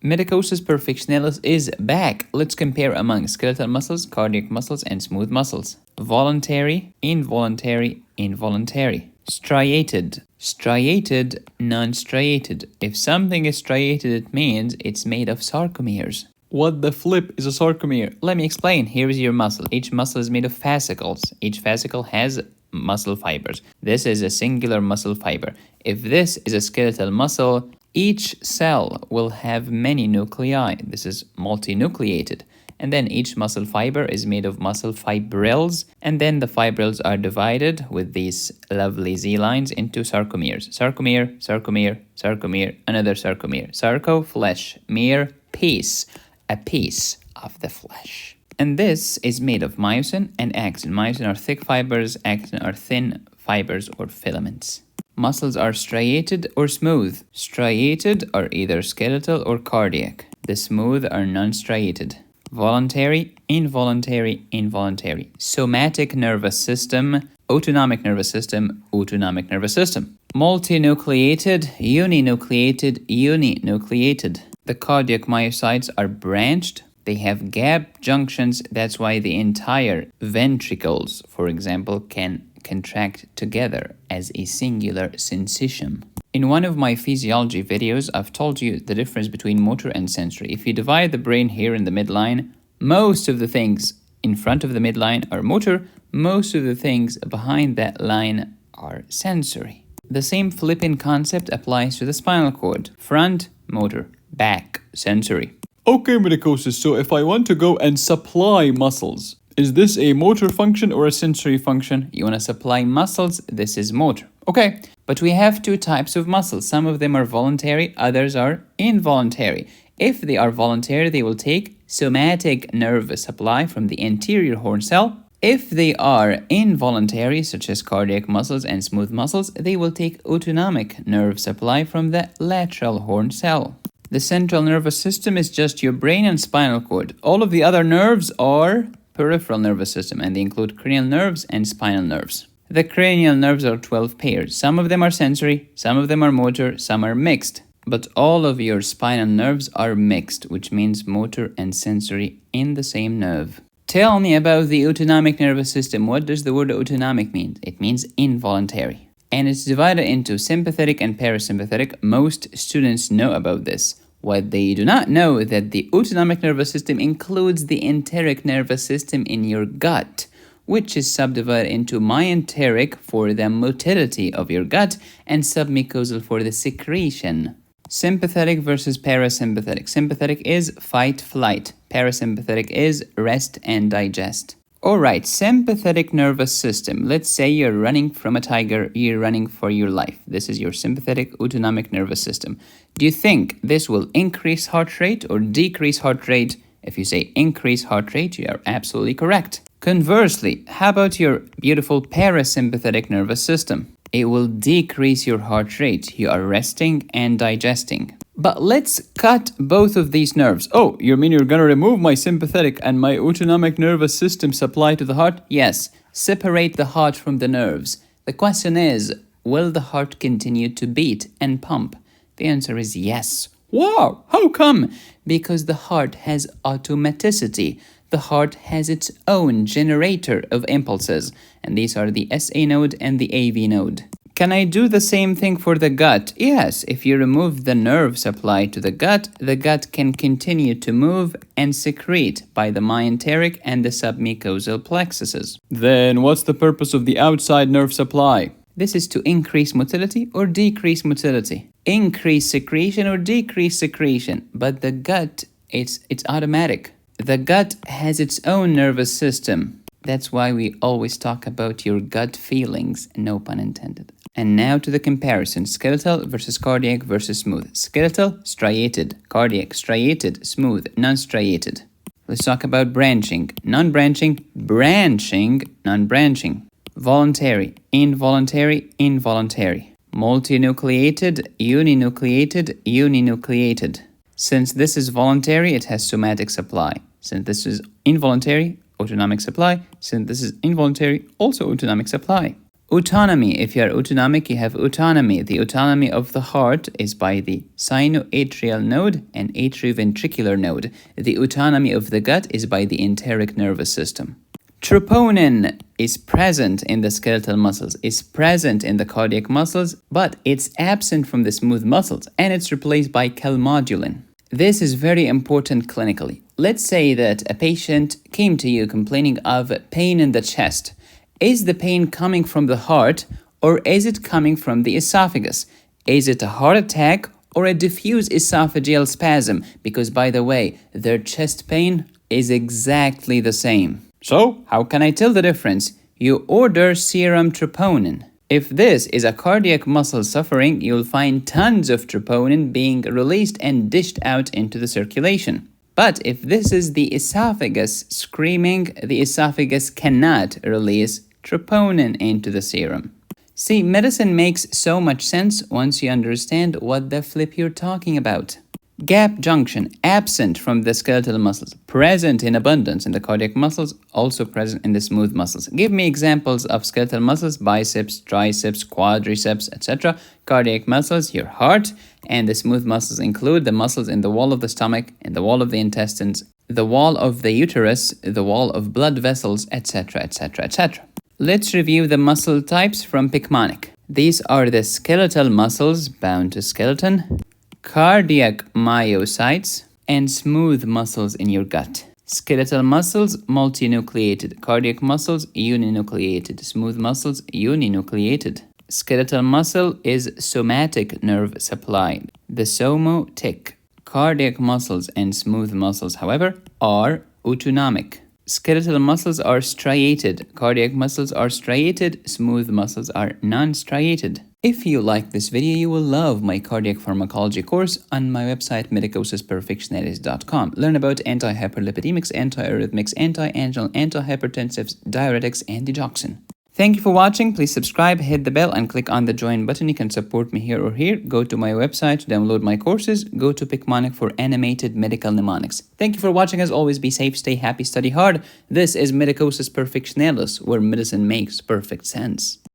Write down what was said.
Medicosis perfectionalis is back. Let's compare among skeletal muscles, cardiac muscles, and smooth muscles. Voluntary, involuntary, involuntary. Striated, striated, non-striated. If something is striated, it means it's made of sarcomeres. What the flip is a sarcomere? Let me explain. Here is your muscle. Each muscle is made of fascicles. Each fascicle has muscle fibers. This is a singular muscle fiber. If this is a skeletal muscle, each cell will have many nuclei. This is multinucleated. And then each muscle fiber is made of muscle fibrils. And then the fibrils are divided with these lovely Z lines into sarcomeres. Sarcomere, sarcomere, sarcomere, another sarcomere. Sarco, flesh. Mere, piece. A piece of the flesh. And this is made of myosin and actin. Myosin are thick fibers, actin are thin fibers or filaments. Muscles are striated or smooth. Striated are either skeletal or cardiac. The smooth are non-striated. Voluntary, involuntary, involuntary. Somatic nervous system, autonomic nervous system, autonomic nervous system. Multinucleated, uninucleated, uninucleated. The cardiac myocytes are branched. They have gap junctions. That's why the entire ventricles, for example, can contract together as a singular syncytium. In one of my physiology videos, I've told you the difference between motor and sensory. If you divide the brain here in the midline, most of the things in front of the midline are motor, most of the things behind that line are sensory. The same flipping concept applies to the spinal cord. Front, motor, back, sensory. Okay, medicosis, so if I want to go and supply muscles, is this a motor function or a sensory function? You want to supply muscles, this is motor. Okay, but we have two types of muscles. Some of them are voluntary, others are involuntary. If they are voluntary, they will take somatic nerve supply from the anterior horn cell. If they are involuntary, such as cardiac muscles and smooth muscles, they will take autonomic nerve supply from the lateral horn cell. The central nervous system is just your brain and spinal cord. All of the other nerves are peripheral nervous system, and they include cranial nerves and spinal nerves. The cranial nerves are 12 pairs. Some of them are sensory, some of them are motor, some are mixed. But all of your spinal nerves are mixed, which means motor and sensory in the same nerve. Tell me about the autonomic nervous system. What does the word autonomic mean? It means involuntary. And it's divided into sympathetic and parasympathetic. Most students know about this. What they do not know is that the autonomic nervous system includes the enteric nervous system in your gut, which is subdivided into myenteric for the motility of your gut and submucosal for the secretion. Sympathetic versus parasympathetic. Sympathetic is fight, flight. Parasympathetic is rest and digest. Alright, sympathetic nervous system. Let's say you're running from a tiger, you're running for your life. This is your sympathetic autonomic nervous system. Do you think this will increase heart rate or decrease heart rate? If you say increase heart rate, you are absolutely correct. Conversely, how about your beautiful parasympathetic nervous system? It will decrease your heart rate. You are resting and digesting. But let's cut both of these nerves. Oh, you mean you're gonna remove my sympathetic and my autonomic nervous system supply to the heart? Yes, separate the heart from the nerves. The question is, will the heart continue to beat and pump? The answer is yes. Wow, how come? Because the heart has automaticity. The heart has its own generator of impulses, and these are the SA node and the AV node. Can I do the same thing for the gut? Yes, if you remove the nerve supply to the gut can continue to move and secrete by the myenteric and the submucosal plexuses. Then what's the purpose of the outside nerve supply? This is to increase motility or decrease motility. Increase secretion or decrease secretion. But the gut, it's automatic. The gut has its own nervous system. That's why we always talk about your gut feelings, no pun intended. And now to the comparison, skeletal versus cardiac versus smooth. Skeletal, striated. Cardiac, striated. Smooth, non-striated. Let's talk about branching. Non-branching, branching, non-branching. Voluntary, involuntary, involuntary. Multinucleated, uninucleated, uninucleated. Since this is voluntary, it has somatic supply. Since this is involuntary, autonomic supply. Since this is involuntary, also autonomic supply. Autonomy. If you are autonomic, you have autonomy. The autonomy of the heart is by the sinoatrial node and atrioventricular node. The autonomy of the gut is by the enteric nervous system. Troponin is present in the skeletal muscles, is present in the cardiac muscles, but it's absent from the smooth muscles, and it's replaced by calmodulin. This is very important clinically. Let's say that a patient came to you complaining of pain in the chest. Is the pain coming from the heart, or is it coming from the esophagus? Is it a heart attack or a diffuse esophageal spasm? Because, by the way, their chest pain is exactly the same. So, how can I tell the difference? You order serum troponin. If this is a cardiac muscle suffering, you'll find tons of troponin being released and dished out into the circulation. But if this is the esophagus screaming, the esophagus cannot release troponin into the serum. See, medicine makes so much sense once you understand what the flip you're talking about. Gap junction, absent from the skeletal muscles, present in abundance in the cardiac muscles, also present in the smooth muscles. Give me examples of skeletal muscles: biceps, triceps, quadriceps, etc. Cardiac muscles, your heart, and the smooth muscles include the muscles in the wall of the stomach, in the wall of the intestines, the wall of the uterus, the wall of blood vessels, etc., etc., etc. Let's review the muscle types from Picmonic. These are the skeletal muscles bound to skeleton, cardiac myocytes, and smooth muscles in your gut. Skeletal muscles, multinucleated. Cardiac muscles, uninucleated. Smooth muscles, uninucleated. Skeletal muscle is somatic nerve supply, the somotic. Cardiac muscles and smooth muscles, however, are autonomic. Skeletal muscles are striated. Cardiac muscles are striated. Smooth muscles are non-striated. If you like this video, you will love my cardiac pharmacology course on my website medicosisperfectionalis.com. Learn about anti-hyperlipidemics, anti-arrhythmics, anti-anginal, antihypertensives, diuretics, and digoxin. Thank you for watching. Please subscribe, hit the bell, and click on the join button. You can support me here or here. Go to my website to download my courses. Go to Picmonic for animated medical mnemonics. Thank you for watching. As always, be safe, stay happy, study hard. This is Medicosis Perfectionalis, where medicine makes perfect sense.